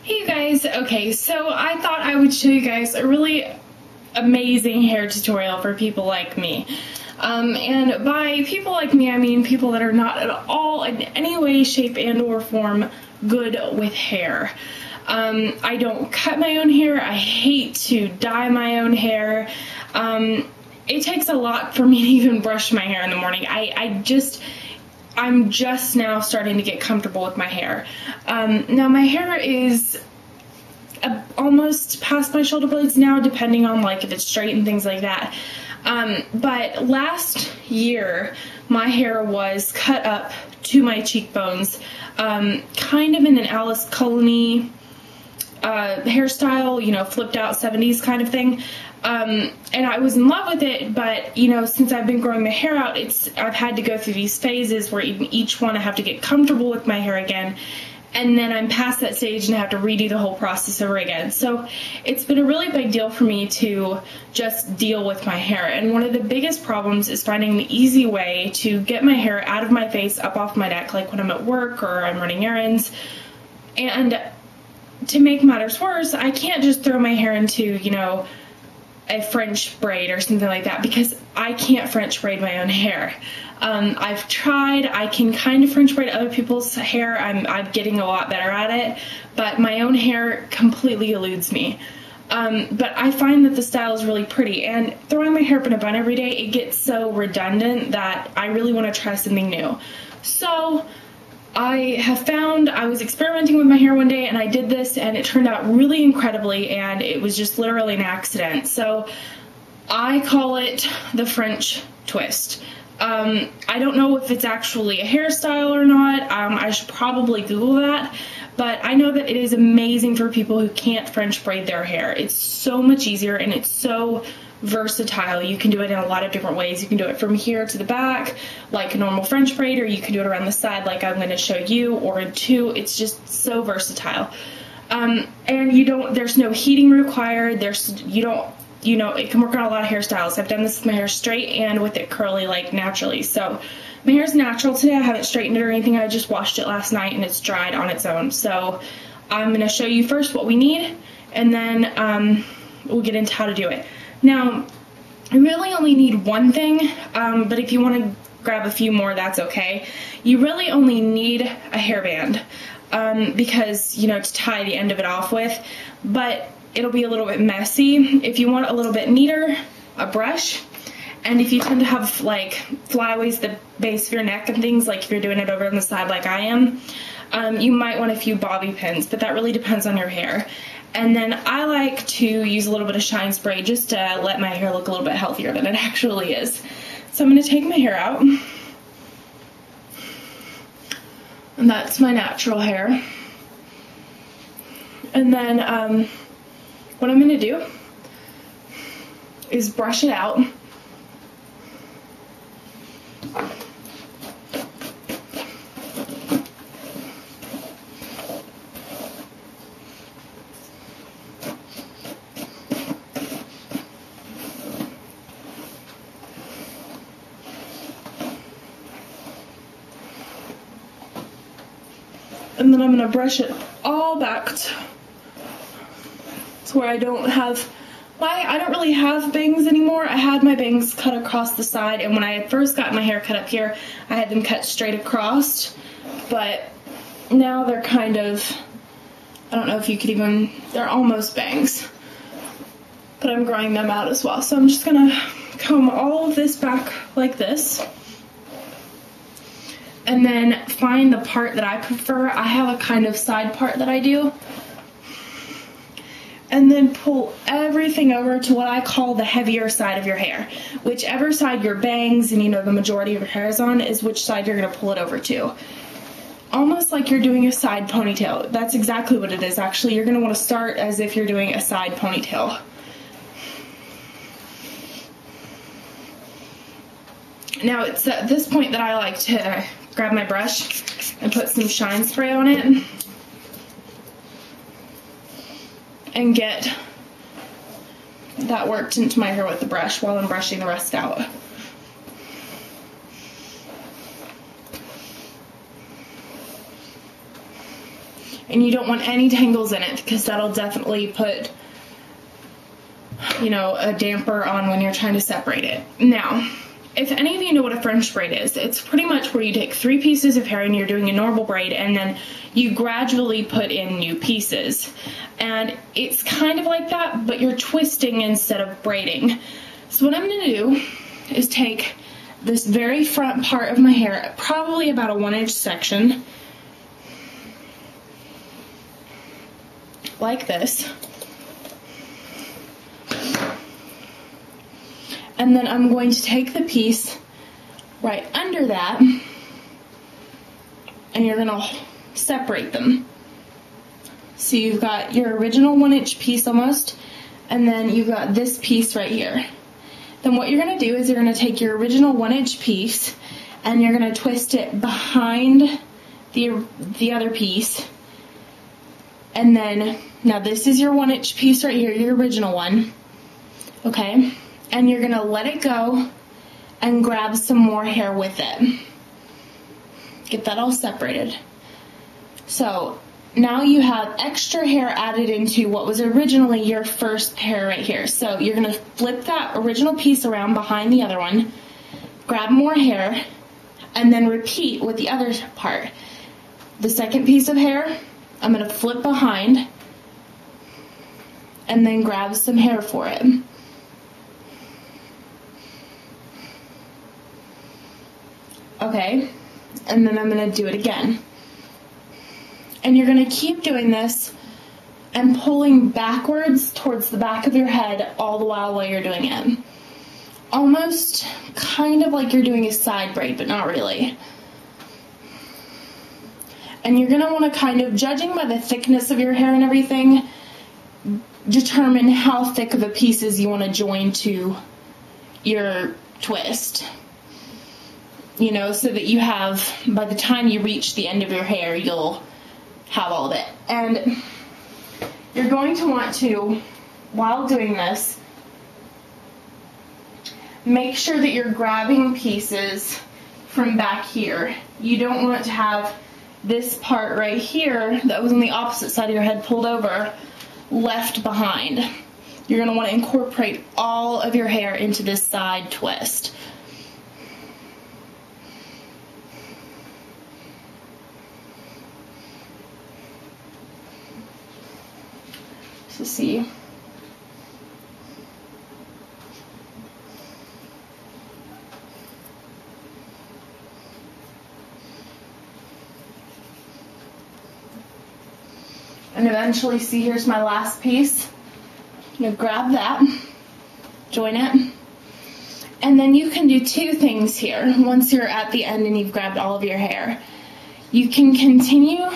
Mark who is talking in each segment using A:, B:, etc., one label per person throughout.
A: Hey you guys, okay, so I thought I would show you guys a really amazing hair tutorial for people like me. And by people like me, I mean people that are not at all in any way, shape, and or form good with hair. I don't cut my own hair. I hate to dye my own hair. It takes a lot for me to even brush my hair in the morning. I'm just now starting to get comfortable with my hair. Now my hair is almost past my shoulder blades now, depending on like if it's straight and things like that. But last year my hair was cut up to my cheekbones, kind of in an Alice Cullen hairstyle, you know, flipped out 70s kind of thing. And I was in love with it, but you know, since I've been growing my hair out, I've had to go through these phases where each one I have to get comfortable with my hair again, and then I'm past that stage and I have to redo the whole process over again. So it's been a really big deal for me to just deal with my hair, and one of the biggest problems is finding the easy way to get my hair out of my face, up off my neck, like when I'm at work or I'm running errands. And to make matters worse, I can't just throw my hair into, you know, a French braid or something like that, because I can't French braid my own hair. I've tried. I can kind of French braid other people's hair. I'm getting a lot better at it, but my own hair completely eludes me. But I find that the style is really pretty, and throwing my hair up in a bun every day, it gets so redundant that I really want to try something new. So I was experimenting with my hair one day and I did this, and it turned out really incredibly, and it was just literally an accident. So I call it the French twist. I don't know if it's actually a hairstyle or not. I should probably Google that, but I know that it is amazing for people who can't French braid their hair. It's so much easier and it's so versatile. You can do it in a lot of different ways. You can do it from here to the back like a normal French braid, or you can do it around the side like I'm going to show you, or in two. It's just so versatile. And there's no heating required. You know, it can work on a lot of hairstyles. I've done this with my hair straight and with it curly, like naturally. So my hair's natural today. I haven't straightened it or anything. I just washed it last night and it's dried on its own. So I'm going to show you first what we need, and then we'll get into how to do it. Now, I really only need one thing, but if you want to grab a few more, that's okay. You really only need a hairband, because, you know, to tie the end of it off with, but it'll be a little bit messy. If you want a little bit neater, a brush. And if you tend to have like flyaways at the base of your neck and things, like if you're doing it over on the side like I am, you might want a few bobby pins, but that really depends on your hair. And then I like to use a little bit of shine spray just to let my hair look a little bit healthier than it actually is. So I'm going to take my hair out, and that's my natural hair. And then what I'm going to do is brush it out. And then I'm going to brush it all back to where I don't really have bangs anymore. I had my bangs cut across the side, and when I had first got my hair cut up here, I had them cut straight across, but now they're kind of, I don't know if you could even, they're almost bangs, but I'm growing them out as well. So I'm just going to comb all of this back like this, and then find the part that I prefer. I have a kind of side part that I do, and then pull everything over to what I call the heavier side of your hair. Whichever side your bangs and, you know, the majority of your hair is on is which side you're going to pull it over to. Almost like you're doing a side ponytail. That's exactly what it is, actually. You're going to want to start as if you're doing a side ponytail. Now it's at this point that I like to grab my brush and put some shine spray on it and get that worked into my hair with the brush while I'm brushing the rest out. and you don't want any tangles in it because that'll definitely put, you know, a damper on when you're trying to separate it. Now, if any of you know what a French braid is, it's pretty much where you take 3 pieces of hair and you're doing a normal braid, and then you gradually put in new pieces. And it's kind of like that, but you're twisting instead of braiding. So what I'm going to do is take this very front part of my hair, probably about a 1-inch section, like this. And then I'm going to take the piece right under that, and you're going to separate them. So you've got your original 1-inch piece almost, and then you've got this piece right here. Then what you're going to do is you're going to take your original 1-inch piece, and you're going to twist it behind the other piece. And then, now this is your 1-inch piece right here, your original one. Okay? And you're going to let it go and grab some more hair with it. Get that all separated. So now you have extra hair added into what was originally your first pair right here. So you're going to flip that original piece around behind the other one, grab more hair, and then repeat with the other part. The second piece of hair, I'm going to flip behind and then grab some hair for it. Okay, and then I'm going to do it again. And you're going to keep doing this and pulling backwards towards the back of your head all the while you're doing it. Almost kind of like you're doing a side braid, but not really. And you're going to want to kind of, judging by the thickness of your hair and everything, determine how thick of a pieces you want to join to your twist. You know, so that you have, by the time you reach the end of your hair, you'll have all of it. And you're going to want to, while doing this, make sure that you're grabbing pieces from back here. You don't want to have this part right here that was on the opposite side of your head pulled over left behind. You're going to want to incorporate all of your hair into this side twist. So see. And eventually, see, here's my last piece. I'm going to grab that, join it, and then you can do 2 things here once you're at the end and you've grabbed all of your hair. You can continue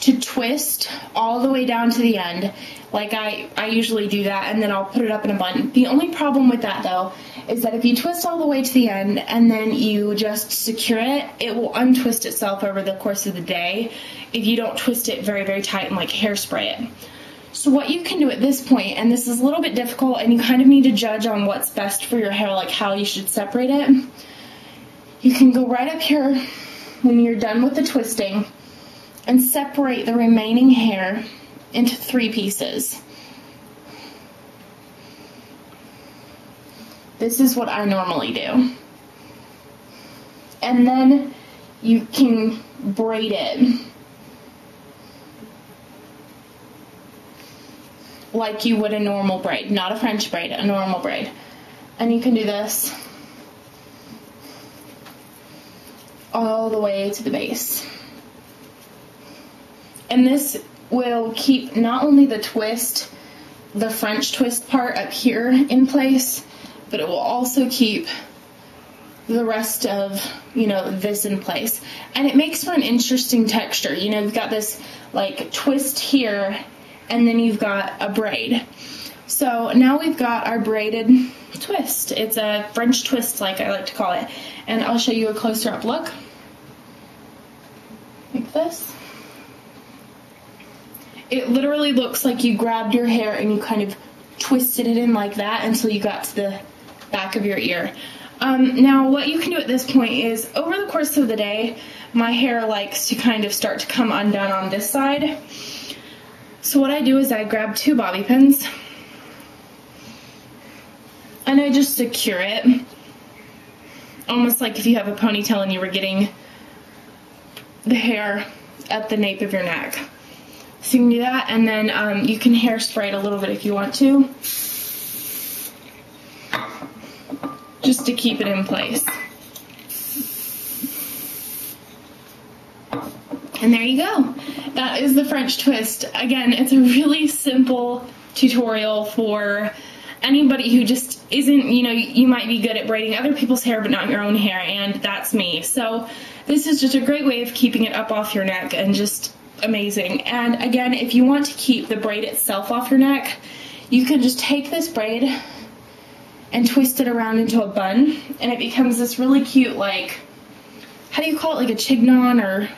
A: to twist all the way down to the end, like I usually do that, and then I'll put it up in a bun. The only problem with that, though, is that if you twist all the way to the end and then you just secure it, it will untwist itself over the course of the day if you don't twist it very, very tight and like hairspray it. So what you can do at this point, and this is a little bit difficult and you kind of need to judge on what's best for your hair, like how you should separate it, you can go right up here when you're done with the twisting and separate the remaining hair into 3 pieces. This is what I normally do. And then you can braid it like you would a normal braid, not a French braid, a normal braid. And you can do this all the way to the base. And this will keep not only the twist, the French twist part up here in place, but it will also keep the rest of, you know, this in place. And it makes for an interesting texture. You know, you've got this like twist here, and then you've got a braid. So now we've got our braided twist. It's a French twist, like I like to call it. And I'll show you a closer up look. Like this. It literally looks like you grabbed your hair and you kind of twisted it in like that until you got to the back of your ear. Now what you can do at this point is, over the course of the day, my hair likes to kind of start to come undone on this side. So what I do is I grab 2 bobby pins and I just secure it, almost like if you have a ponytail and you were getting the hair at the nape of your neck. So you can do that, and then you can hairspray it a little bit if you want to, just to keep it in place. And there you go. That is the French twist. Again, it's a really simple tutorial for anybody who just isn't, you know, you might be good at braiding other people's hair but not your own hair, and that's me. So this is just a great way of keeping it up off your neck and just amazing. And again, if you want to keep the braid itself off your neck, you can just take this braid and twist it around into a bun, and it becomes this really cute, like, how do you call it, like a chignon, or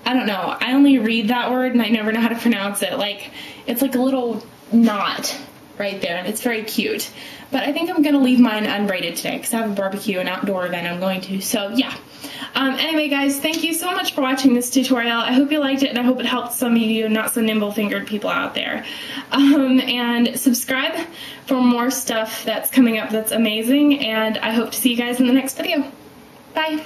A: I don't know. I only read that word and I never know how to pronounce it. Like, it's like a little knot right there, and it's very cute. But I think I'm going to leave mine unbraided today because I have a barbecue and outdoor event I'm going to. So yeah. Anyway, guys, thank you so much for watching this tutorial. I hope you liked it, and I hope it helped some of you not so nimble-fingered people out there. And subscribe for more stuff that's coming up that's amazing, and I hope to see you guys in the next video. Bye.